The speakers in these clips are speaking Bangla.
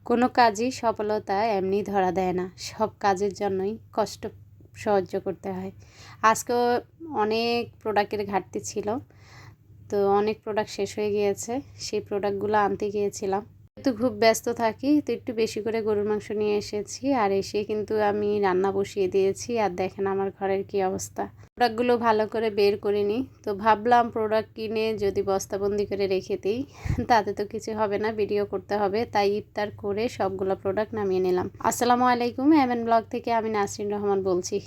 কোনো কাজই সফলতা এমনি ধরা দেয় না। সব কাজের জন্যই কষ্ট সহ্য করতে হয়। আজকেও অনেক প্রোডাক্টের ঘাটতি ছিল, তো অনেক প্রোডাক্ট শেষ হয়ে গিয়েছে। সেই প্রোডাক্টগুলো আনতে গিয়েছিলাম, কিন্তু খুব ব্যস্ত থাকি, তো একটু বেশি করে গরুর মাংস নিয়ে এসেছি। আর এসে কিন্তু আমি রান্না বসিয়ে দিয়েছি। আর দেখেন আমার ঘরের কি অবস্থা। প্রোডাক্টগুলো ভালো করে বের করিনি, তো ভাবলাম প্রোডাক্ট কিনে যদি বস্তাবন্দি করে রেখে দিই তাতে তো কিছু হবে না, ভিডিও করতে হবে। তাই ইফতার করে সবগুলো প্রোডাক্ট নামিয়ে নিলাম। আসসালামু আলাইকুম, এমএন ব্লগ থেকে আমি নাসরিন রহমান বলছি।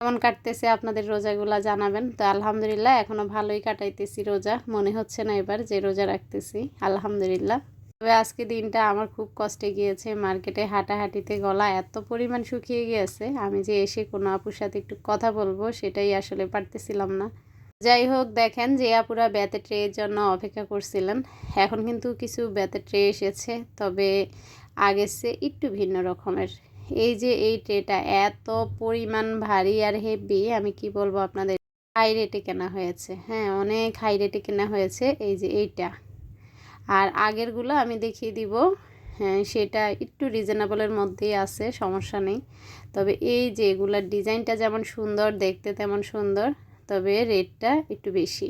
কেমন কাটতেছে আপনাদের রোজাগুলা জানাবেন। তো আলহামদুলিল্লাহ এখনও ভালোই কাটাইতেছি রোজা, মনে হচ্ছে না এবার যে রোজা রাখতেছি, আলহামদুলিল্লাহ। তবে আজকে দিনটা আমার খুব কষ্টে গিয়েছে। মার্কেটে হাঁটাহাঁটিতে গলা এত পরিমাণ শুকিয়ে গিয়েছে, আমি যে এসে কোনো আপুর সাথে একটু কথা বলবো সেটাই আসলে পারতেছিলাম না। যাই হোক, দেখেন যে আপুরা বেতের ট্রের জন্য অপেক্ষা করছিলেন, এখন কিন্তু কিছু বেতের ট্রে এসেছে, তবে আগের চেয়ে একটু ভিন্ন রকমের। এই যে এই ট্রেটা এত পরিমাণ ভারী আর হেভি, আমি কি বলবো আপনাদের। হাই রেটে কেনা হয়েছে, হ্যাঁ অনেক হাই রেটে কেনা হয়েছে। এই যে এইটা আর আগেরগুলো আমি দেখিয়ে দিব। হ্যাঁ সেটা একটু রিজনেবলের মধ্যেই আছে, সমস্যা নেই। তবে এই যে এগুলার ডিজাইনটা যেমন সুন্দর, দেখতে তেমন সুন্দর, তবে রেটটা একটু বেশি।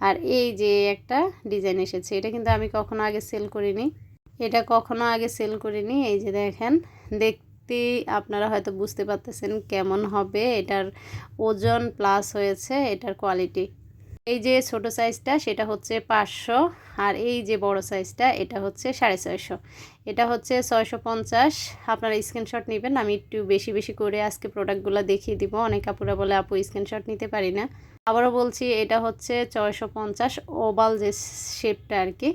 আর এই যে একটা ডিজাইন এসেছে, এটা কিন্তু আমি কখনো আগে সেল করিনি, এই যে দেখেন, দেখতে আপনারা হয়তো বুঝতে পারতেছেন কেমন হবে। এটার ওজন প্লাস হয়েছে এটার কোয়ালিটি। এই যে ছোট সাইজটা সেটা হচ্ছে 500, আর এই যে বড় সাইজটা এটা হচ্ছে 650। এটা হচ্ছে 650। আপনারা স্ক্রিনশট নেবেন, আমি একটু বেশি বেশি করে আজকে প্রোডাক্টগুলো দেখিয়ে দিব। অনেক আপুরা বলে আপু স্ক্রিনশট নিতে পারি না। আবারও বলছি, এটা হচ্ছে 650 ওভাল যে শেপটা আর কি।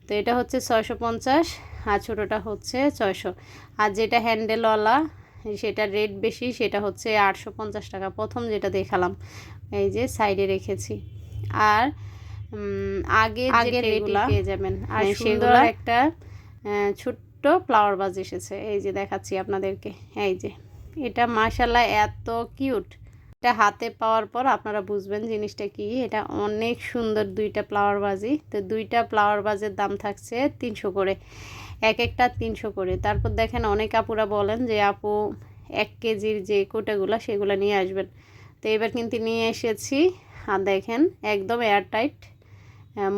তো এটা হচ্ছে 650, আর ছোটোটা হচ্ছে 600। আর যেটা হ্যান্ডেলওয়ালা সেটার রেট বেশি, সেটা হচ্ছে 850 টাকা। প্রথম যেটা দেখালাম এই যে সাইডে রেখেছি। আর আগের রেটগুলো পেয়ে যাবেন। আর সেগুলো একটা ছোট্ট ফ্লাওয়ার ভাজ এসেছে, এই যে দেখাচ্ছি আপনাদেরকে। এই যে এটা মাশাআল্লাহ এত কিউট। এটা হাতে পাওয়ার পর আপনারা বুঝবেন জিনিসটা কি। এটা অনেক সুন্দর, দুইটা ফ্লাওয়ার ভাজি। তো দুইটা ফ্লাওয়ার ভাজের দাম থাকছে 300 করে, এক একটা 300 করে। তারপর দেখেন অনেক আপুরা বলেন যে আপু 1 কেজির যে কোটাগুলো সেগুলো নিয়ে আসবেন। তো এবার কিন্তু নিয়ে এসেছি। আর দেখেন একদম এয়ারটাইট,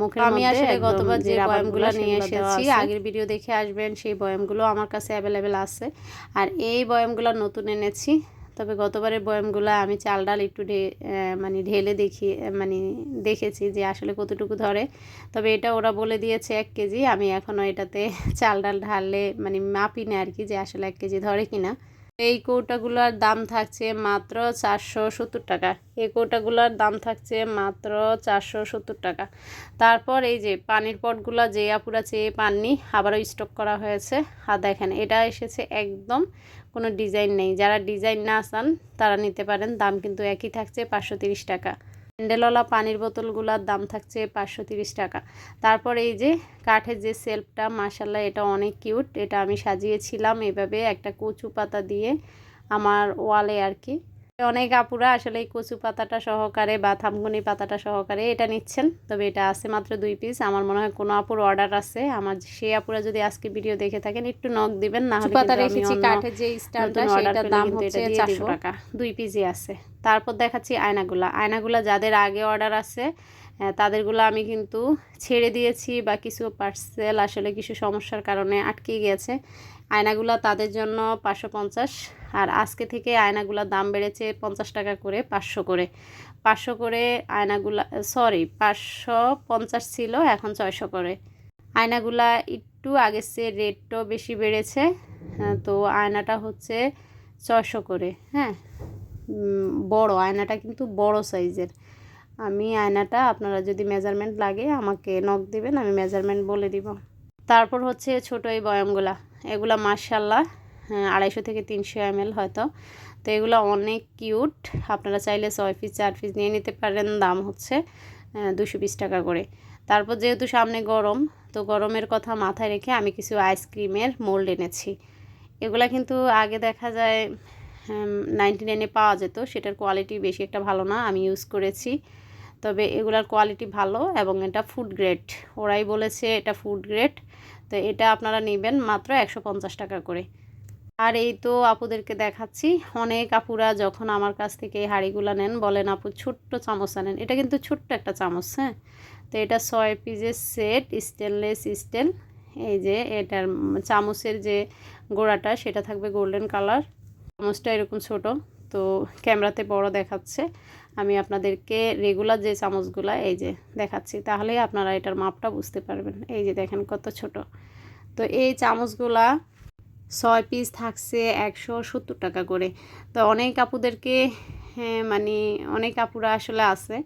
মুখের মধ্যে। আমি আসলে গতবার যে বয়ামগুলো নিয়ে এসেছি, আগের ভিডিও দেখে আসবেন, সেই বয়ামগুলো আমার কাছে অ্যাভেলেবেল আছে। আর এই বয়ামগুলো নতুন এনেছি। তবে গতবারের বয়ামগুলো আমি চাল ডাল একটু ঢেলে দেখেছি যে আসলে কতটুকু ধরে। তবে এটা ওরা বলে দিয়েছে 1 কেজি। আমি এখনও এটাতে চাল ডাল ঢাললে মাপি না আর কি, যে আসলে 1 কেজি ধরে কিনা। এই কৌটাগুলোর দাম থাকছে মাত্র 470 টাকা। এই কৌটাগুলোর দাম থাকছে মাত্র 470 টাকা। তারপর এই যে পানির পটগুলো যে আপুরা চেয়ে পাননি, আবারও স্টক করা হয়েছে। আর দেখেন এটা এসেছে একদম কোনো ডিজাইন নেই। যারা ডিজাইন না চান তারা নিতে পারেন, দাম কিন্তু একই থাকছে 530 টাকা। হ্যান্ডেলওয়ালা পানির বোতলগুলোর দাম থাকছে 530 টাকা। তারপর এই যে কাঠের যে সেলফটা, মাশাআল্লাহ এটা অনেক কিউট। এটা আমি সাজিয়েছিলাম এভাবে একটা কচু পাতা দিয়ে আমার ওয়ালে আর কি। অনেক আপুরা আসলে এই কচু পাতাটা সহকারে বা থামগুনি পাতাটা সহকারে এটা নিচ্ছেন। তবে এটা আছে মাত্র 2 পিস। আমার মনে হয় কোনো আপুর অর্ডার আছে, আমার সেই আপুরা যদি আজকে ভিডিও দেখে থাকেন একটু নক দিবেন। না হলে পাতা রেখেছি কাঠের যে স্ট্যান্ডটা, সেটার দাম হচ্ছে 400 টাকা, 2 পিসই আছে। তারপর দেখাচ্ছি আয়নাগুলা যাদের আগে অর্ডার আছে তাদেরগুলো আমি কিন্তু ছেড়ে দিয়েছি, বা কিছু পার্সেল আসলে কিছু সমস্যার কারণে আটকে গিয়েছে। আয়নাগুলো তাদের জন্য 550। আর আজকে থেকে আয়নাগুলোর দাম বেড়েছে 50 টাকা করে, 500 করে। 500 করে আয়নাগুলা, সরি 550 ছিল, এখন 600 করে। আয়নাগুলা একটু আগের চেয়ে রেটটাও বেশি বেড়েছে। তো আয়নাটা হচ্ছে 600 করে। হ্যাঁ বড় আয়নাটা কিন্তু বড় সাইজের। আমি আয়নাটা, আপনারা যদি মেজারমেন্ট লাগে আমাকে নক দিবেন, আমি মেজারমেন্ট বলে দিব। তারপর হচ্ছে ছোট এই বয়ামগুলা, এগুলা মাশাআল্লাহ 250 থেকে 300 ml হয়তো। তো এগুলো অনেক কিউট। আপনারা চাইলে 6 পিস 4 পিস নিয়ে নিতে পারেন, দাম হচ্ছে 220 টাকা করে। তারপর যেহেতু সামনে গরম, তো গরমের কথা মাথায় রেখে আমি কিছু আইসক্রিমের মোল্ড এনেছি। এগুলা কিন্তু আগে দেখা যায় 99-এ পাওয়া যেত, সেটার কোয়ালিটি বেশি একটা ভালো না, আমি ইউজ করেছি। তবে এগুলার কোয়ালিটি ভালো এবং এটা ফুড গ্রেড, ওরাই বলেছে এটা ফুড গ্রেড। তো এটা আপনারা নেবেন মাত্র 150 টাকা করে। আর এই তো আপুদেরকে দেখাচ্ছি, অনেক আপুরা যখন আমার কাছ থেকে এই হাঁড়িগুলো নেন বলেন আপু ছোট্ট চামচ আনেন। এটা কিন্তু ছোট্ট একটা চামচ, হ্যাঁ। তো এটা 6 পিসের সেট, স্টেনলেস স্টিল। এই যে এটার চামচের যে গোড়াটা সেটা থাকবে গোল্ডেন কালার, চামচটা এরকম ছোট। তো ক্যামেরাতে বড় দেখাচ্ছে, আমি আপনাদেরকে রেগুলার যে চামচগুলা এই যে দেখাচ্ছি, তাহলেই আপনারা এটার মাপটা বুঝতে পারবেন। এই যে দেখেন কত ছোট। তো এই চামচগুলা 6 পিস থাকছে 170 টাকা করে। তো অনেক আপুদেরকে মানে অনেক আপুরা আসলে আছে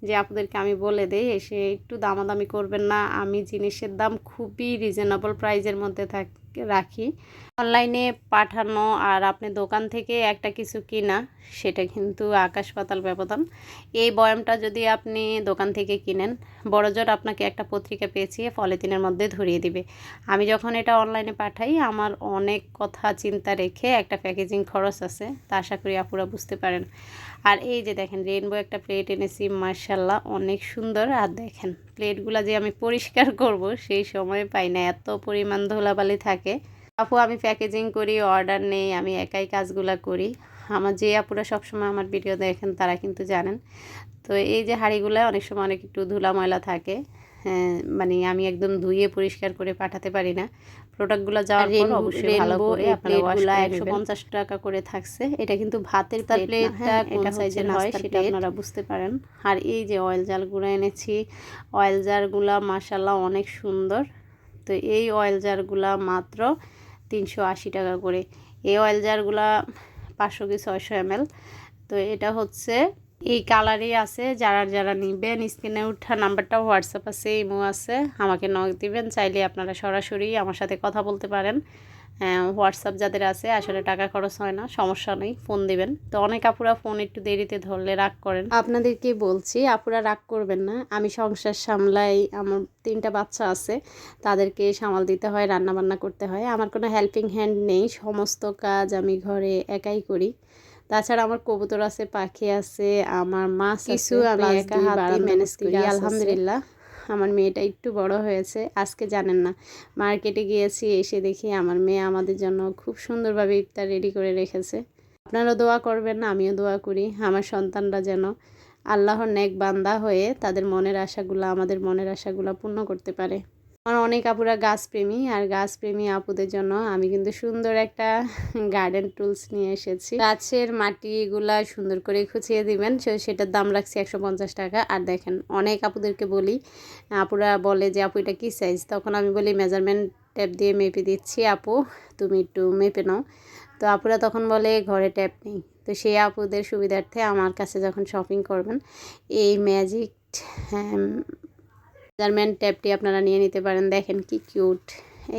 যে আপুদেরকে আমি বলে দেই এসে একটু দামাদামি করবেন না, আমি জিনিসের দাম খুবই রিজনেবল প্রাইজের মধ্যে রাখি। অনলাইনে পাঠানো আর আপনি দোকান থেকে একটা কিছু কিনা, সেটা কিন্তু আকাশ পাতাল ব্যবধান। এই বয়ামটা যদি আপনি দোকান থেকে কিনেন, বড়জোর আপনাকে একটা পত্রিকা পেঁচিয়ে পলিথিনের মধ্যে ধরিয়ে দিবে। আমি যখন এটা অনলাইনে পাঠাই আমার অনেক কথা চিন্তা রেখে একটা প্যাকেজিং খরচ আছে, তা আশা করি আপুরা বুঝতে পারেন। আর এই যে দেখেন রেইনবো একটা প্লেট এনেছি, মাশাআল্লাহ অনেক সুন্দর। আর দেখেন প্লেটগুলো যে আমি পরিষ্কার করব সেই সময় পাই না, এত পরিমাণ ধুলাবালি থাকে। আপু আমি প্যাকেজিং করি, অর্ডার নেই, আমি একাই কাজগুলা করি। আমার যে আপুরা সবসময় আমার ভিডিও দেখেন তারা কিন্তু জানেন। তো এই যে হাঁড়িগুলো অনেক সময় অনেক একটু ধুলা ময়লা থাকে, মানে আমি একদম ধুয়ে পরিষ্কার করে পাঠাতে পারি না। প্রোডাক্টগুলো যাওয়ার পর অবশ্যই ভালো করে আপনারা ওয়াশ করে নেবেন। 150 টাকা করে থাকছে। এটা কিন্তু ভাতের প্লেটটা কোন সাইজের হয় সেটা আপনারা বুঝতে পারেন। আর এই যে অয়েল জারগুলো এনেছি, অয়েল জারগুলো মাশাআল্লাহ অনেক সুন্দর। তো এই অয়েল জারগুলো মাত্র 380 টাকা করে। এই অয়েল জারগুলা 500 কি 600 ml। তো এটা হচ্ছে এই কালারই আছে। যারা নেবেন স্ক্রিনে ওঠা নাম্বারটা হোয়াটসঅ্যাপ আছে, ইমো আছে, আমাকে নক দিবেন। চাইলে আপনারা সরাসরি আমার সাথে কথা বলতে পারেন। হোয়াটসঅ্যাপ যাদের আছে আসলে টাকা খরচ হয় না, সমস্যা নেই, ফোন দিবেন। তো অনেক আপুরা ফোন একটু দেরিতে ধরলে রাগ করেন, আপনাদেরকে বলছি আপুরা রাগ করবেন না। আমি সংসার সামলাই, আমার 3টা বাচ্চা আছে, তাদেরকে সামাল দিতে হয়, রান্নাবান্না করতে হয়। আমার কোনো হেল্পিং হ্যান্ড নেই, সমস্ত কাজ আমি ঘরে একাই করি। তাছাড়া আমার কবুতর আছে, পাখি আছে, আমার মাছ কিছু আমি একা হাতে ম্যানেজ করি আলহামদুলিল্লাহ। আমার মেয়েটা একটু বড় হয়েছে। আজকে জানেন না মার্কেটে গিয়েছি, এসে দেখি আমার মেয়ে আমাদের জন্য খুব সুন্দরভাবে ইফতার রেডি করে রেখেছে। আপনারা দোয়া করবেন, আমিও দোয়া করি আমার সন্তানরা যেন আল্লাহর নেক বান্দা হয়ে তাদের মনের আশাগুলো, আমাদের মনের আশাগুলো পূর্ণ করতে পারে। আমার অনেক আপুরা গাছপ্রেমী, আর গাছপ্রেমী আপুদের জন্য আমি কিন্তু সুন্দর একটা গার্ডেন টুলস নিয়ে এসেছি। গাছের মাটিগুলা সুন্দর করে খুঁচিয়ে দিবেন, সেটার দাম রাখছি 150 টাকা। আর দেখেন অনেক আপুদেরকে বলি, আপুরা বলে যে আপু এটা কী সাইজ, তখন আমি বলি মেজারমেন্ট ট্যাপ দিয়ে মেপে দিচ্ছি আপু, তুমি একটু মেপে নাও। তো আপুরা তখন বলে ঘরে ট্যাপ নেই। তো সেই আপুদের সুবিধার্থে আমার কাছে যখন শপিং করবেন এই ম্যাজিক মেজারমেন্ট ট্যাপটি আপনারা নিয়ে নিতে পারেন। দেখেন কি কিউট,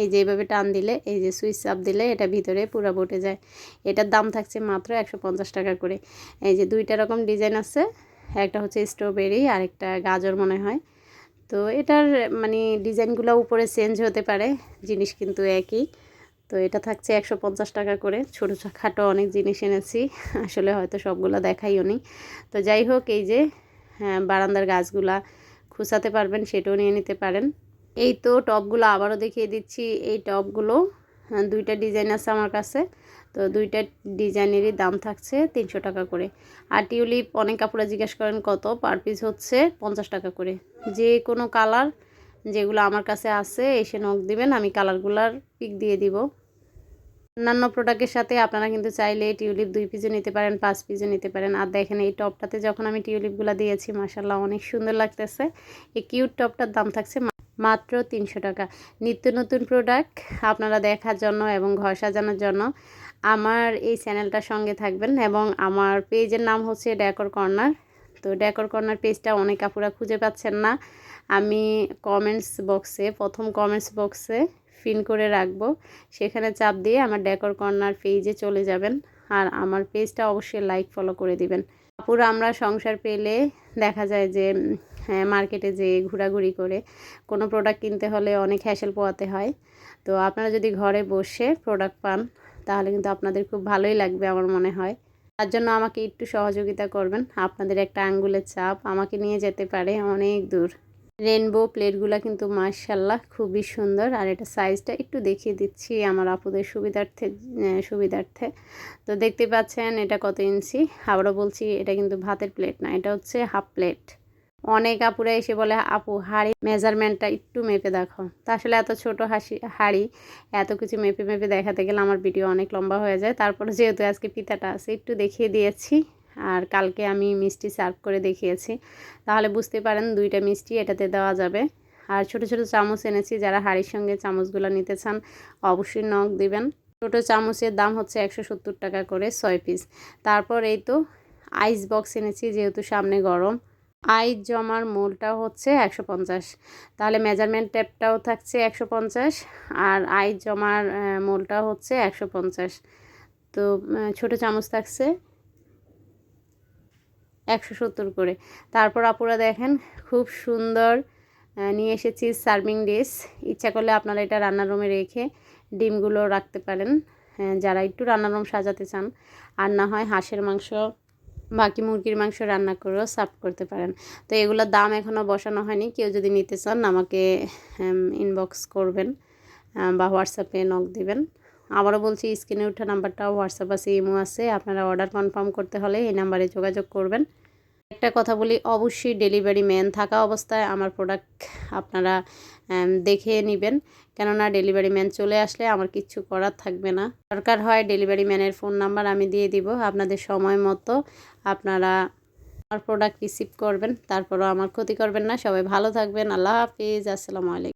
এই যে এইভাবে টান দিলে, এই যে সুইচ চাপ দিলে এটা ভিতরে পুরো বটে যায়। এটার দাম থাকছে মাত্র 150 টাকা করে। এই যে 2টা রকম ডিজাইন আছে, একটা হচ্ছে স্ট্রবেরি আর একটা গাজর মনে হয়। তো এটার মানে ডিজাইনগুলো উপরে চেঞ্জ হতে পারে, জিনিস কিন্তু একই। তো এটা থাকছে 150 টাকা করে। ছোটো খাটো অনেক জিনিস এনেছি, আসলে হয়তো সবগুলো দেখাইও নি। তো যাই হোক, এই যে বারান্দার গাছগুলা খুঁচাতে পারবেন, সেটাও নিয়ে নিতে পারেন। এই তো টবগুলো আবারও দেখিয়ে দিচ্ছি। এই টবগুলো 2টা ডিজাইন আছে আমার কাছে। তো 2টা ডিজাইনেরই দাম থাকছে 300 টাকা করে। আর টিউলিপ অনেক কাপড়া জিজ্ঞেস করেন কত, পার পিস হচ্ছে 50 টাকা করে। যে কোনো কালার যেগুলো আমার কাছে আছে এসে নক দিবেন, আমি কালারগুলার পিক দিয়ে দিব। অন্যান্য প্রোডাক্টের সাথে আপনারা কিন্তু চাইলে টিউলিপ 2 পিসও নিতে পারেন, 5 পিসও নিতে পারেন। আর দেখেন এই টপটাতে যখন আমি টিউলিপগুলো দিয়েছি মাশাআল্লাহ অনেক সুন্দর লাগতেছে। এই কিউট টপটার দাম থাকছে মাত্র 300 টাকা। নিত্য নতুন প্রোডাক্ট আপনারা দেখার জন্য এবং ঘর সাজানোর জন্য আমার এই চ্যানেলটার সঙ্গে থাকবেন। এবং আমার পেজের নাম হচ্ছে ডেকোর কর্নার। তো ডেকোর কর্নার পেজটা অনেক আপুরা খুঁজে পাচ্ছেন না, আমি প্রথম কমেন্টস বক্সে পিন করে রাখবো, সেখানে চাপ দিয়ে আমার ডেকোর কর্নার পেজে চলে যাবেন। আর আমার পেজটা অবশ্যই লাইক ফলো করে দিবেন। আপুরা আমরা সংসার পেলে দেখা যায় যে মার্কেটে যে ঘোরাঘুরি করে কোনো প্রোডাক্ট কিনতে হলে অনেক হ্যাসেল পোয়াতে হয়। তো আপনারা যদি ঘরে বসে প্রোডাক্ট পান তাহলে কিন্তু আপনাদের খুব ভালোই লাগবে আমার মনে হয়। তার জন্য আমাকে একটু সহযোগিতা করবেন। আপনাদের একটা আঙ্গুলের ছাপ আমাকে নিয়ে যেতে পারে অনেক দূর। রেনবো প্লেটগুলো কিন্তু মাশাআল্লাহ খুবই সুন্দর। আর এটা সাইজটা একটু দেখিয়ে দিচ্ছি আমার আপুদের সুবিধার্থে। তো দেখতে পাচ্ছেন এটা কত ইঞ্চি। আবারও বলছি এটা কিন্তু ভাতের প্লেট না, এটা হচ্ছে হাফ প্লেট। অনেক আপুরা এসে বলে আপু হাঁড়ি মেজারমেন্টটা একটু মেপে দেখাও। তা আসলে এত ছোট হাঁড়ি এত কিছু মেপে দেখাতে গেলে আমার ভিডিও অনেক লম্বা হয়ে যায়। তারপরে যেহেতু আজকে পিঠাটা আছে একটু দেখিয়ে দিয়েছি, আর কালকে আমি মিষ্টি সার্ভ করে দেখিয়েছি, তাহলে বুঝতে পারেন দুইটা মিষ্টি এটাতে দেওয়া যাবে। আর ছোট ছোট চামচ এনেছি, যারা হাঁড়ির সঙ্গে চামচগুলো নিতে চান অবশ্যই নক দিবেন। ছোটো চামচের দাম হচ্ছে 170 টাকা করে 6 পিস। তারপর এই তো আইস বক্স এনেছি, যেহেতু সামনে গরম। আইস জমার মোলটা হচ্ছে 150, তাহলে মেজারমেন্ট টেপটাও থাকছে 150 আর আইস জমার মোলটা হচ্ছে 150। তো ছোটো চামচ থাকছে 170 করে। তারপর আপুরা দেখেন খুব সুন্দর নিয়ে এসেছি সার্ভিং ডিশ। ইচ্ছা করলে আপনারা এটা রান্নার রুমে রেখে ডিমগুলো রাখতে পারেন, যারা একটু রান্নার রুম সাজাতে চান। আর না হয় হাঁসের মাংস বাকি মুরগির মাংস রান্না করেও সার্ভ করতে পারেন। তো এগুলোর দাম এখনও বসানো হয়নি, কেউ যদি নিতে চান আমাকে ইনবক্স করবেন বা হোয়াটসঅ্যাপে নক দিবেন। আবারও বলছি স্ক্রিনে ওঠা নাম্বারটাও হোয়াটসঅ্যাপ আছে, ইমো আছে, আপনারা অর্ডার কনফার্ম করতে হলে এই নাম্বারে যোগাযোগ করবেন। একটা কথা বলি, অবশ্যই ডেলিভারি ম্যান থাকা অবস্থায় আমার প্রোডাক্ট আপনারা দেখে নেবেন, কেননা ডেলিভারি ম্যান চলে আসলে আমার কিচ্ছু করার থাকবে না। দরকার হয় ডেলিভারি ম্যানের ফোন নাম্বার আমি দিয়ে দিব, আপনাদের সময় মতো আপনারা আমার প্রোডাক্ট রিসিভ করবেন। তারপরও আমার ক্ষতি করবেন না। সবাই ভালো থাকবেন। আল্লাহ হাফিজ। আসসালামু আলাইকুম।